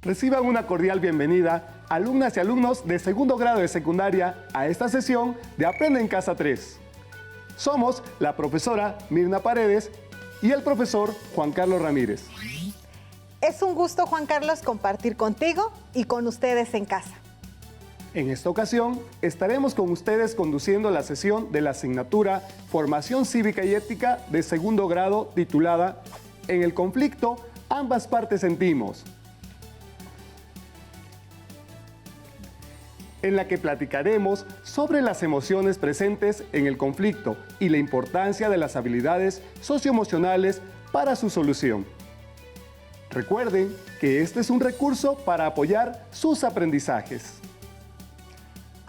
Reciban una cordial bienvenida, alumnas y alumnos de segundo grado de secundaria, a esta sesión de Aprende en Casa 3. Somos la profesora Mirna Paredes y el profesor Juan Carlos Ramírez. Es un gusto, Juan Carlos, compartir contigo y con ustedes en casa. En esta ocasión estaremos con ustedes conduciendo la sesión de la asignatura Formación Cívica y Ética de segundo grado titulada En el conflicto, ambas partes sentimos, en la que platicaremos sobre las emociones presentes en el conflicto y la importancia de las habilidades socioemocionales para su solución. Recuerden que este es un recurso para apoyar sus aprendizajes.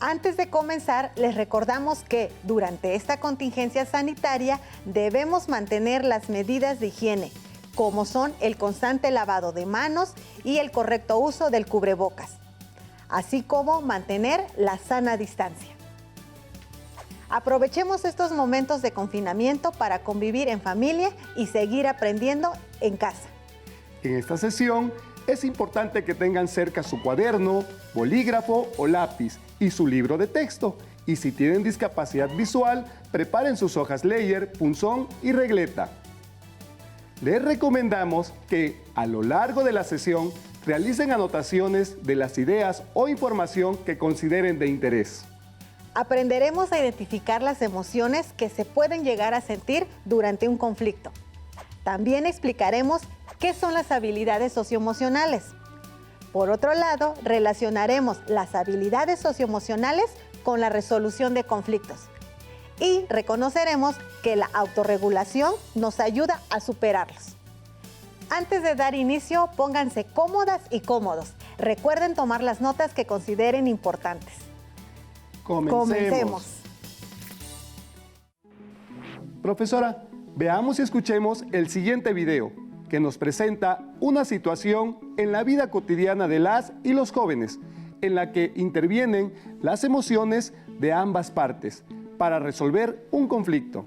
Antes de comenzar, les recordamos que durante esta contingencia sanitaria debemos mantener las medidas de higiene, como son el constante lavado de manos y el correcto uso del cubrebocas, así como mantener la sana distancia. Aprovechemos estos momentos de confinamiento para convivir en familia y seguir aprendiendo en casa. En esta sesión es importante que tengan cerca su cuaderno, bolígrafo o lápiz y su libro de texto. Y si tienen discapacidad visual, preparen sus hojas Leyer, punzón y regleta. Les recomendamos que a lo largo de la sesión realicen anotaciones de las ideas o información que consideren de interés. Aprenderemos a identificar las emociones que se pueden llegar a sentir durante un conflicto. También explicaremos qué son las habilidades socioemocionales. Por otro lado, relacionaremos las habilidades socioemocionales con la resolución de conflictos. Y reconoceremos que la autorregulación nos ayuda a superarlos. Antes de dar inicio, pónganse cómodas y cómodos. Recuerden tomar las notas que consideren importantes. Comencemos. Profesora, veamos y escuchemos el siguiente video, que nos presenta una situación en la vida cotidiana de las y los jóvenes, en la que intervienen las emociones de ambas partes para resolver un conflicto.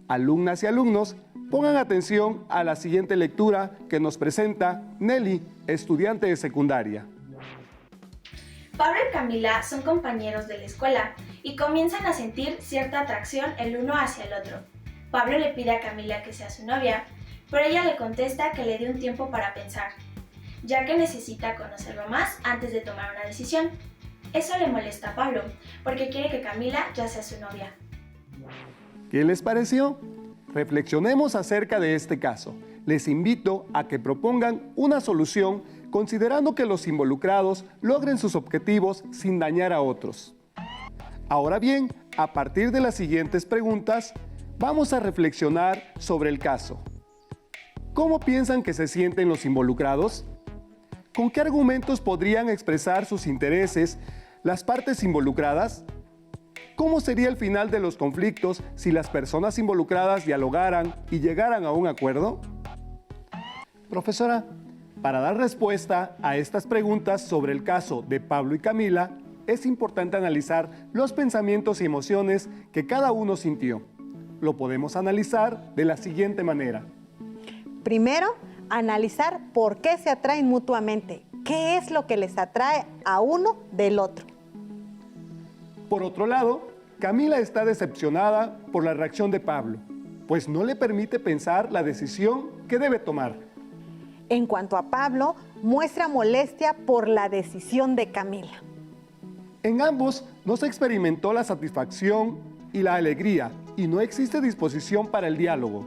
Alumnas y alumnos, pongan atención a la siguiente lectura que nos presenta Nelly, estudiante de secundaria. Pablo y Camila son compañeros de la escuela y comienzan a sentir cierta atracción el uno hacia el otro. Pablo le pide a Camila que sea su novia, pero ella le contesta que le dé un tiempo para pensar, ya que necesita conocerlo más antes de tomar una decisión. Eso le molesta a Pablo, porque quiere que Camila ya sea su novia. ¿Qué les pareció? Reflexionemos acerca de este caso. Les invito a que propongan una solución considerando que los involucrados logren sus objetivos sin dañar a otros. Ahora bien, a partir de las siguientes preguntas, vamos a reflexionar sobre el caso. ¿Cómo piensan que se sienten los involucrados? ¿Con qué argumentos podrían expresar sus intereses las partes involucradas? ¿Cómo sería el final de los conflictos si las personas involucradas dialogaran y llegaran a un acuerdo? Profesora, para dar respuesta a estas preguntas sobre el caso de Pablo y Camila, es importante analizar los pensamientos y emociones que cada uno sintió. Lo podemos analizar de la siguiente manera. Primero, analizar por qué se atraen mutuamente. ¿Qué es lo que les atrae a uno del otro? Por otro lado, Camila está decepcionada por la reacción de Pablo, pues no le permite pensar la decisión que debe tomar. En cuanto a Pablo, muestra molestia por la decisión de Camila. En ambos no se experimentó la satisfacción y la alegría, y no existe disposición para el diálogo.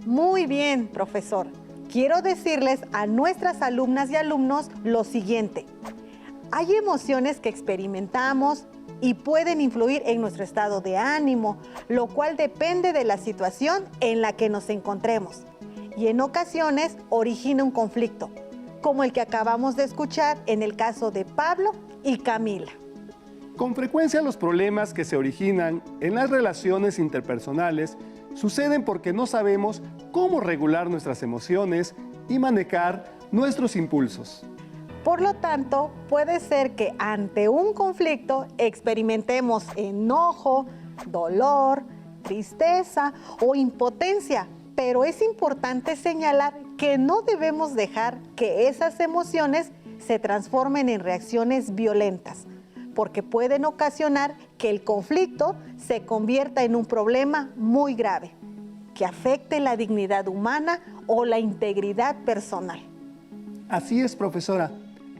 Muy bien, profesor. Quiero decirles a nuestras alumnas y alumnos lo siguiente. Hay emociones que experimentamos y pueden influir en nuestro estado de ánimo, lo cual depende de la situación en la que nos encontremos. Y en ocasiones origina un conflicto, como el que acabamos de escuchar en el caso de Pablo y Camila. Con frecuencia los problemas que se originan en las relaciones interpersonales suceden porque no sabemos cómo regular nuestras emociones y manejar nuestros impulsos. Por lo tanto, puede ser que ante un conflicto experimentemos enojo, dolor, tristeza o impotencia, pero es importante señalar que no debemos dejar que esas emociones se transformen en reacciones violentas, porque pueden ocasionar que el conflicto se convierta en un problema muy grave, que afecte la dignidad humana o la integridad personal. Así es, profesora.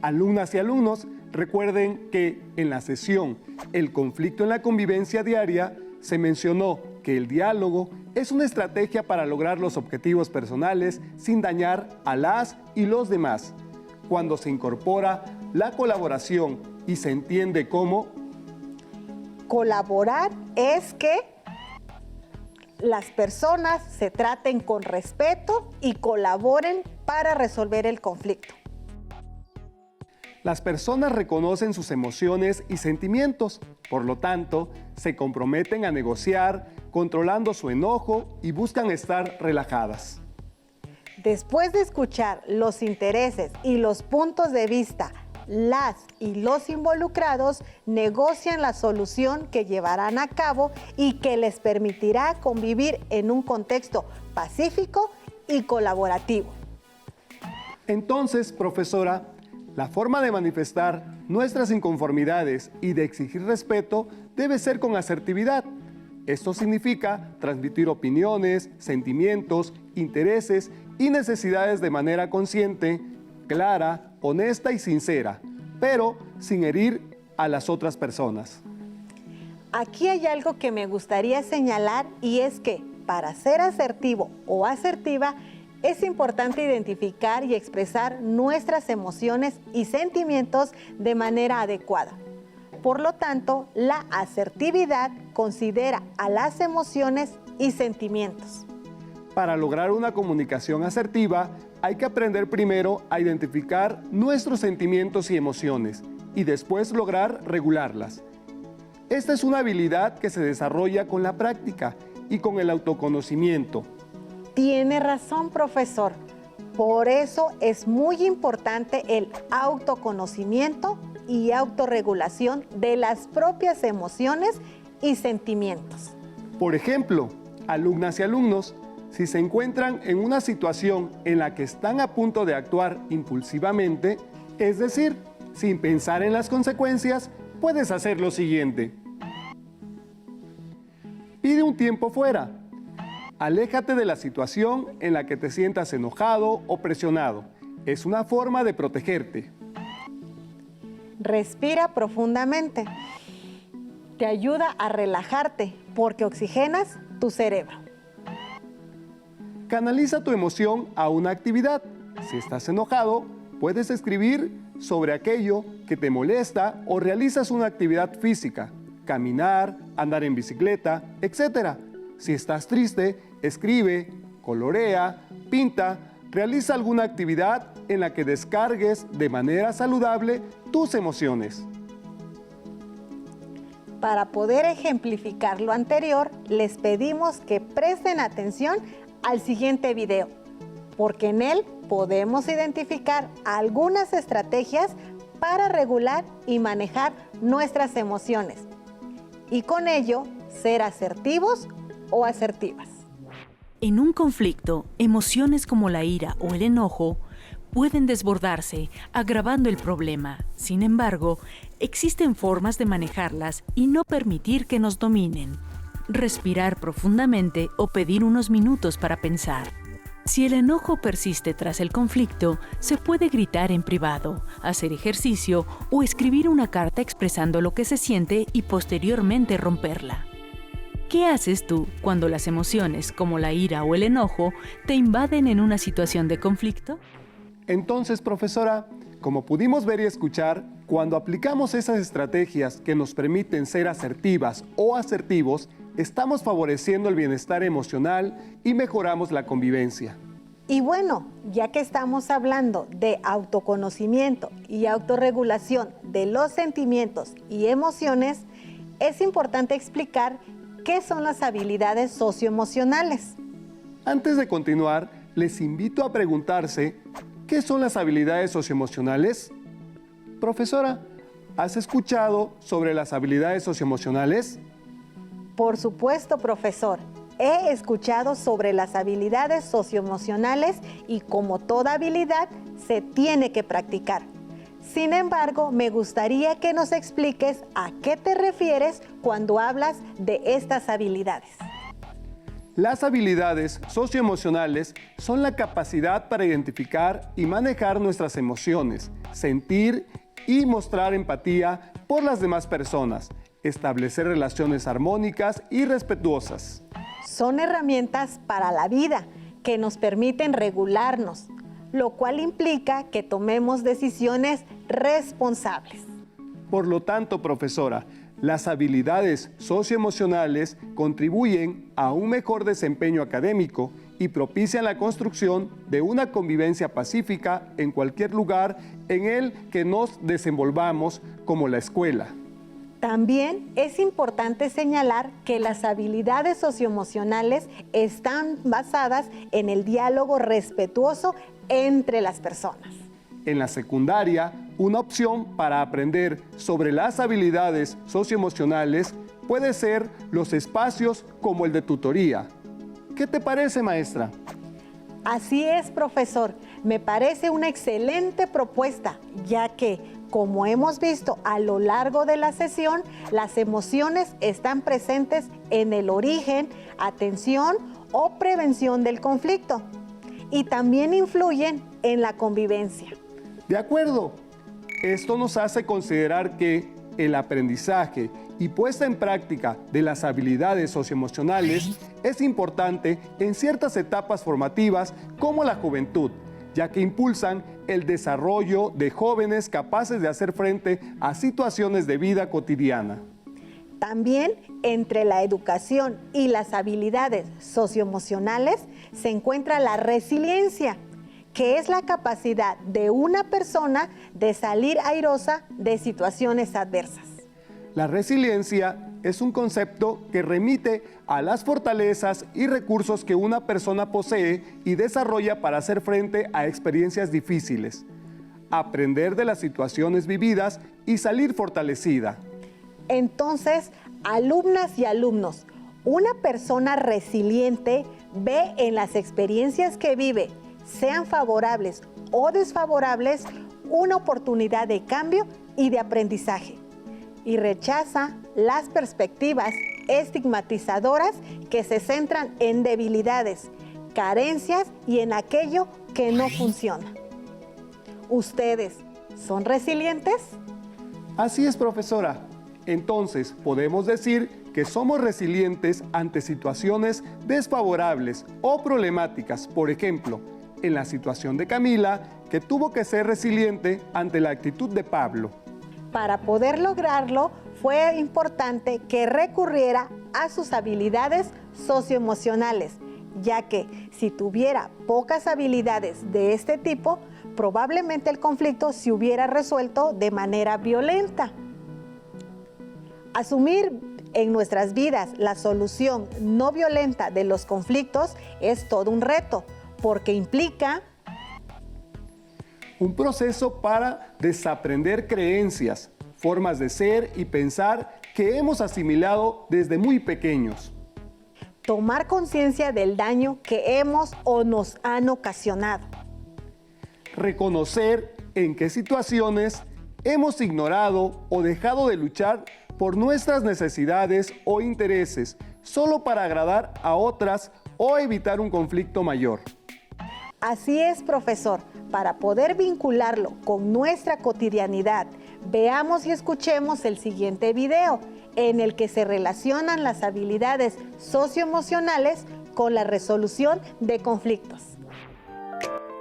Alumnas y alumnos, recuerden que en la sesión El conflicto en la convivencia diaria se mencionó que el diálogo es una estrategia para lograr los objetivos personales sin dañar a las y los demás. Cuando se incorpora la colaboración y se entiende como colaborar es que las personas se traten con respeto y colaboren para resolver el conflicto. las personas reconocen sus emociones y sentimientos, por lo tanto, se comprometen a negociar, controlando su enojo y buscan estar relajadas. Después de escuchar los intereses y los puntos de vista, las y los involucrados negocian la solución que llevarán a cabo y que les permitirá convivir en un contexto pacífico y colaborativo. Entonces, profesora, la forma de manifestar nuestras inconformidades y de exigir respeto debe ser con asertividad. Esto significa transmitir opiniones, sentimientos, intereses y necesidades de manera consciente, clara, honesta y sincera, pero sin herir a las otras personas. Aquí hay algo que me gustaría señalar y es que para ser asertivo o asertiva es importante identificar y expresar nuestras emociones y sentimientos de manera adecuada. Por lo tanto, la asertividad considera a las emociones y sentimientos. Para lograr una comunicación asertiva, hay que aprender primero a identificar nuestros sentimientos y emociones y después lograr regularlas. Esta es una habilidad que se desarrolla con la práctica y con el autoconocimiento. Tiene razón, profesor. Por eso es muy importante el autoconocimiento y autorregulación de las propias emociones y sentimientos. Por ejemplo, alumnas y alumnos, si se encuentran en una situación en la que están a punto de actuar impulsivamente, es decir, sin pensar en las consecuencias, puedes hacer lo siguiente. Pide un tiempo fuera. Aléjate de la situación en la que te sientas enojado o presionado. Es una forma de protegerte. Respira profundamente. Te ayuda a relajarte porque oxigenas tu cerebro. Canaliza tu emoción a una actividad. Si estás enojado, puedes escribir sobre aquello que te molesta o realizas una actividad física, caminar, andar en bicicleta, etc. Si estás triste, escribe, colorea, pinta, realiza alguna actividad en la que descargues de manera saludable tus emociones. Para poder ejemplificar lo anterior, les pedimos que presten atención al siguiente video, porque en él podemos identificar algunas estrategias para regular y manejar nuestras emociones y con ello ser asertivos o asertivas. En un conflicto, emociones como la ira o el enojo pueden desbordarse, agravando el problema. Sin embargo, existen formas de manejarlas y no permitir que nos dominen. Respirar profundamente o pedir unos minutos para pensar. Si el enojo persiste tras el conflicto, se puede gritar en privado, hacer ejercicio o escribir una carta expresando lo que se siente y posteriormente romperla. ¿Qué haces tú cuando las emociones, como la ira o el enojo, te invaden en una situación de conflicto? Entonces, profesora, como pudimos ver y escuchar, cuando aplicamos esas estrategias que nos permiten ser asertivas o asertivos, estamos favoreciendo el bienestar emocional y mejoramos la convivencia. Y bueno, ya que estamos hablando de autoconocimiento y autorregulación de los sentimientos y emociones, es importante explicar qué son las habilidades socioemocionales. Antes de continuar, les invito a preguntarse, ¿qué son las habilidades socioemocionales? Profesora, ¿has escuchado sobre las habilidades socioemocionales? Por supuesto, profesor. He escuchado sobre las habilidades socioemocionales y como toda habilidad se tiene que practicar. Sin embargo, me gustaría que nos expliques a qué te refieres cuando hablas de estas habilidades. Las habilidades socioemocionales son la capacidad para identificar y manejar nuestras emociones, sentir y mostrar empatía por las demás personas, establecer relaciones armónicas y respetuosas. Son herramientas para la vida que nos permiten regularnos, lo cual implica que tomemos decisiones responsables. Por lo tanto, profesora, las habilidades socioemocionales contribuyen a un mejor desempeño académico y propician la construcción de una convivencia pacífica en cualquier lugar en el que nos desenvolvamos, como la escuela. También es importante señalar que las habilidades socioemocionales están basadas en el diálogo respetuoso entre las personas. En la secundaria, una opción para aprender sobre las habilidades socioemocionales puede ser los espacios como el de tutoría. ¿Qué te parece, maestra? Así es, profesor. Me parece una excelente propuesta, ya que, como hemos visto a lo largo de la sesión, las emociones están presentes en el origen, atención o prevención del conflicto y también influyen en la convivencia. De acuerdo. Esto nos hace considerar que el aprendizaje y puesta en práctica de las habilidades socioemocionales es importante en ciertas etapas formativas como la juventud, ya que impulsan el desarrollo de jóvenes capaces de hacer frente a situaciones de vida cotidiana. También entre la educación y las habilidades socioemocionales se encuentra la resiliencia, que es la capacidad de una persona de salir airosa de situaciones adversas. La resiliencia es un concepto que remite a las fortalezas y recursos que una persona posee y desarrolla para hacer frente a experiencias difíciles, aprender de las situaciones vividas y salir fortalecida. Entonces, alumnas y alumnos, una persona resiliente ve en las experiencias que vive, sean favorables o desfavorables, una oportunidad de cambio y de aprendizaje, y rechaza las perspectivas estigmatizadoras que se centran en debilidades, carencias y en aquello que no funciona. ¿Ustedes son resilientes? Así es, profesora. Entonces, podemos decir que somos resilientes ante situaciones desfavorables o problemáticas. Por ejemplo, en la situación de Camila, que tuvo que ser resiliente ante la actitud de Pablo. Para poder lograrlo, fue importante que recurriera a sus habilidades socioemocionales, ya que si tuviera pocas habilidades de este tipo, probablemente el conflicto se hubiera resuelto de manera violenta. Asumir en nuestras vidas la solución no violenta de los conflictos es todo un reto, porque implica un proceso para desaprender creencias, formas de ser y pensar que hemos asimilado desde muy pequeños. Tomar conciencia del daño que hemos o nos han ocasionado. Reconocer en qué situaciones hemos ignorado o dejado de luchar por nuestras necesidades o intereses solo para agradar a otras o evitar un conflicto mayor. Así es, profesor. Para poder vincularlo con nuestra cotidianidad, veamos y escuchemos el siguiente video, en el que se relacionan las habilidades socioemocionales con la resolución de conflictos.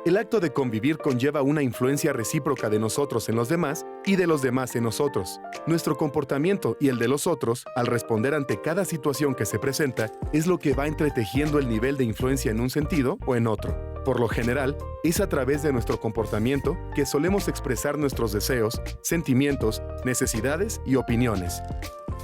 El acto de convivir conlleva una influencia recíproca de nosotros en los demás y de los demás en nosotros. Nuestro comportamiento y el de los otros, al responder ante cada situación que se presenta, es lo que va entretejiendo el nivel de influencia en un sentido o en otro. Por lo general, es a través de nuestro comportamiento que solemos expresar nuestros deseos, sentimientos, necesidades y opiniones.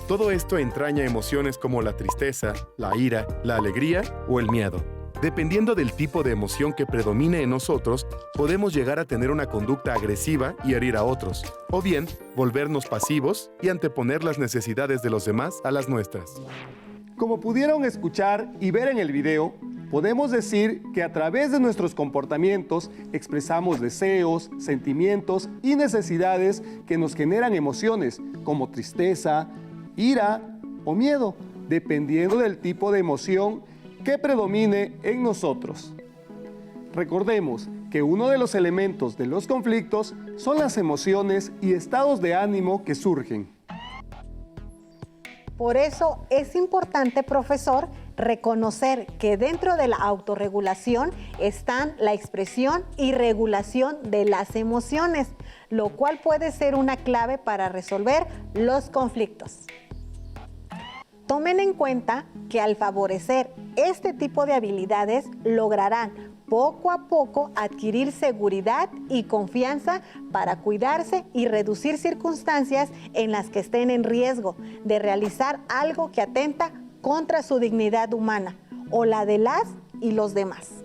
Todo esto entraña emociones como la tristeza, la ira, la alegría o el miedo. Dependiendo del tipo de emoción que predomine en nosotros, podemos llegar a tener una conducta agresiva y herir a otros, o bien volvernos pasivos y anteponer las necesidades de los demás a las nuestras. Como pudieron escuchar y ver en el video, podemos decir que a través de nuestros comportamientos expresamos deseos, sentimientos y necesidades que nos generan emociones como tristeza, ira o miedo, dependiendo del tipo de emoción que predomine en nosotros. Recordemos que uno de los elementos de los conflictos son las emociones y estados de ánimo que surgen. Por eso es importante, profesor, reconocer que dentro de la autorregulación están la expresión y regulación de las emociones, lo cual puede ser una clave para resolver los conflictos. Tomen en cuenta que al favorecer este tipo de habilidades lograrán poco a poco adquirir seguridad y confianza para cuidarse y reducir circunstancias en las que estén en riesgo de realizar algo que atenta contra su dignidad humana o la de las y los demás.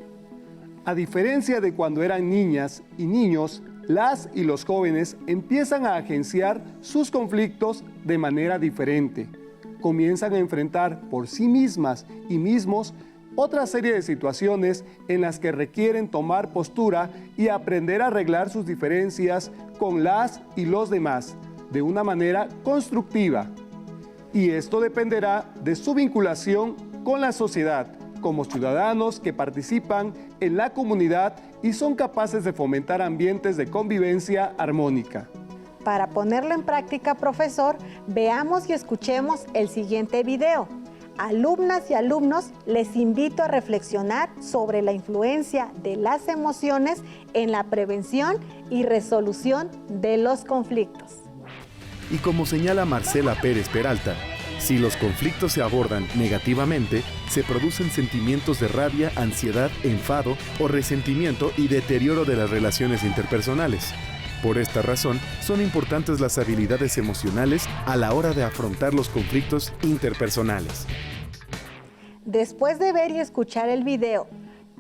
A diferencia de cuando eran niñas y niños, las y los jóvenes empiezan a agenciar sus conflictos de manera diferente. Comienzan a enfrentar por sí mismas y mismos otra serie de situaciones en las que requieren tomar postura y aprender a arreglar sus diferencias con las y los demás de una manera constructiva. Y esto dependerá de su vinculación con la sociedad, como ciudadanos que participan en la comunidad y son capaces de fomentar ambientes de convivencia armónica. Para ponerlo en práctica, profesor, veamos y escuchemos el siguiente video. Alumnas y alumnos, les invito a reflexionar sobre la influencia de las emociones en la prevención y resolución de los conflictos. Y como señala Marcela Pérez Peralta, si los conflictos se abordan negativamente, se producen sentimientos de rabia, ansiedad, enfado o resentimiento y deterioro de las relaciones interpersonales. Por esta razón, son importantes las habilidades emocionales a la hora de afrontar los conflictos interpersonales. Después de ver y escuchar el video,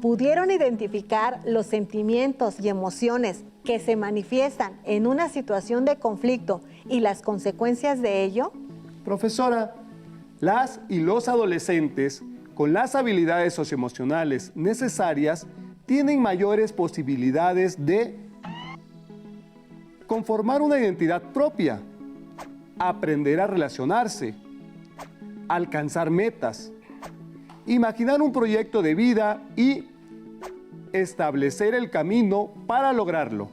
¿pudieron identificar los sentimientos y emociones que se manifiestan en una situación de conflicto y las consecuencias de ello? Profesora, las y los adolescentes con las habilidades socioemocionales necesarias tienen mayores posibilidades de conformar una identidad propia, aprender a relacionarse, alcanzar metas, imaginar un proyecto de vida y establecer el camino para lograrlo.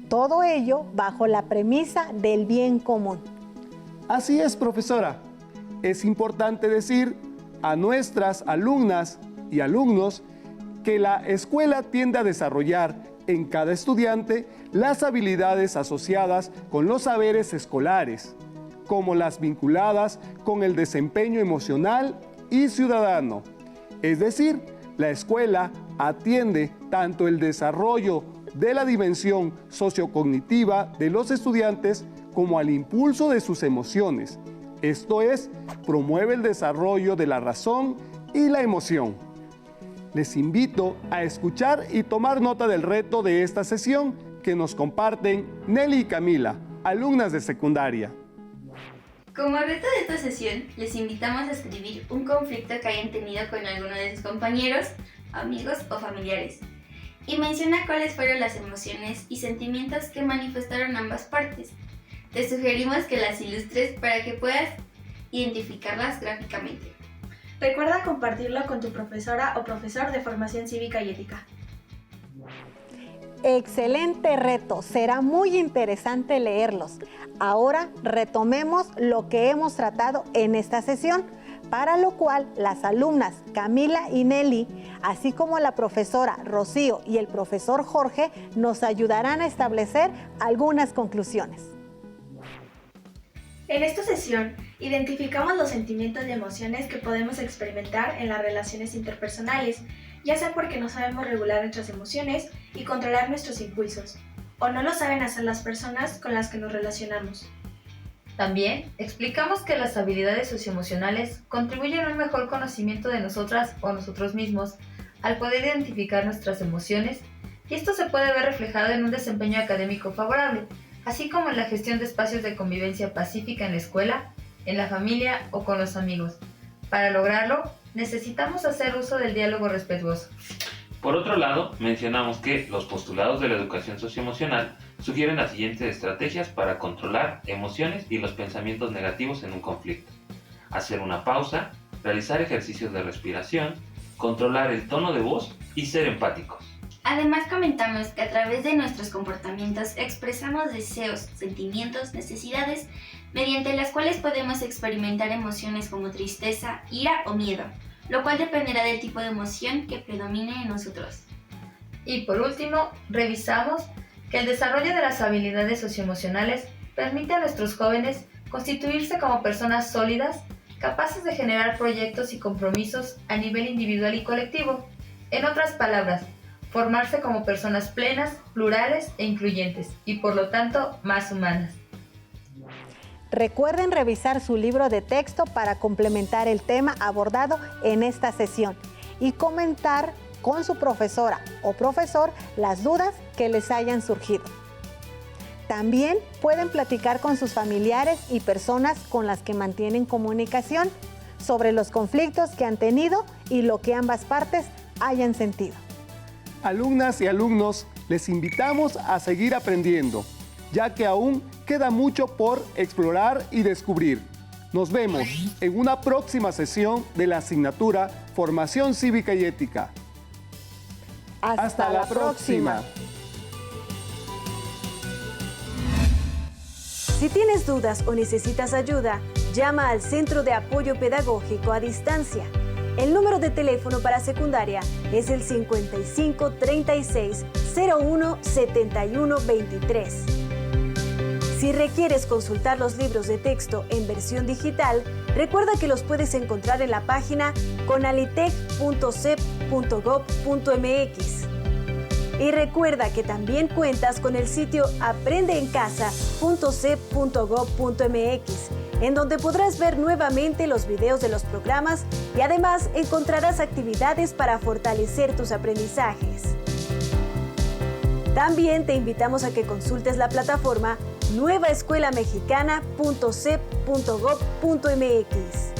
Todo ello bajo la premisa del bien común. Así es, profesora. Es importante decir a nuestras alumnas y alumnos que la escuela tiende a desarrollar en cada estudiante las habilidades asociadas con los saberes escolares, como las vinculadas con el desempeño emocional y ciudadano. Es decir, la escuela atiende tanto el desarrollo de la dimensión sociocognitiva de los estudiantes como al impulso de sus emociones. Esto es, promueve el desarrollo de la razón y la emoción. Les invito a escuchar y tomar nota del reto de esta sesión que nos comparten Nelly y Camila, alumnas de secundaria. Como reto de esta sesión, les invitamos a escribir un conflicto que hayan tenido con alguno de sus compañeros, amigos o familiares, y menciona cuáles fueron las emociones y sentimientos que manifestaron ambas partes. Te sugerimos que las ilustres para que puedas identificarlas gráficamente. Recuerda compartirlo con tu profesora o profesor de formación cívica y ética. Excelente reto, será muy interesante leerlos. Ahora retomemos lo que hemos tratado en esta sesión, para lo cual las alumnas Camila y Nelly, así como la profesora Rocío y el profesor Jorge, nos ayudarán a establecer algunas conclusiones. En esta sesión, identificamos los sentimientos y emociones que podemos experimentar en las relaciones interpersonales, ya sea porque no sabemos regular nuestras emociones y controlar nuestros impulsos, o no lo saben hacer las personas con las que nos relacionamos. También explicamos que las habilidades socioemocionales contribuyen a un mejor conocimiento de nosotras o nosotros mismos, al poder identificar nuestras emociones, y esto se puede ver reflejado en un desempeño académico favorable, así como en la gestión de espacios de convivencia pacífica en la escuela, en la familia o con los amigos. Para lograrlo, necesitamos hacer uso del diálogo respetuoso. Por otro lado, mencionamos que los postulados de la educación socioemocional sugieren las siguientes estrategias para controlar emociones y los pensamientos negativos en un conflicto: hacer una pausa, realizar ejercicios de respiración, controlar el tono de voz y ser empáticos. Además, comentamos que a través de nuestros comportamientos expresamos deseos, sentimientos, necesidades, mediante las cuales podemos experimentar emociones como tristeza, ira o miedo, lo cual dependerá del tipo de emoción que predomine en nosotros. Y por último, revisamos que el desarrollo de las habilidades socioemocionales permite a nuestros jóvenes constituirse como personas sólidas, capaces de generar proyectos y compromisos a nivel individual y colectivo. En otras palabras, formarse como personas plenas, plurales e incluyentes, y por lo tanto más humanas. Recuerden revisar su libro de texto para complementar el tema abordado en esta sesión y comentar con su profesora o profesor las dudas que les hayan surgido. También pueden platicar con sus familiares y personas con las que mantienen comunicación sobre los conflictos que han tenido y lo que ambas partes hayan sentido. Alumnas y alumnos, les invitamos a seguir aprendiendo, ya que aún queda mucho por explorar y descubrir. Nos vemos en una próxima sesión de la asignatura Formación Cívica y Ética. Hasta la próxima. Si tienes dudas o necesitas ayuda, llama al Centro de Apoyo Pedagógico a Distancia. El número de teléfono para secundaria es el 55 36 01 71 23. Si requieres consultar los libros de texto en versión digital, recuerda que los puedes encontrar en la página conalitec.cep.gov.mx. Y recuerda que también cuentas con el sitio aprendeencasa.cep.gov.mx, en donde podrás ver nuevamente los videos de los programas y además encontrarás actividades para fortalecer tus aprendizajes. También te invitamos a que consultes la plataforma nuevaescuelamexicana.cep.gov.mx.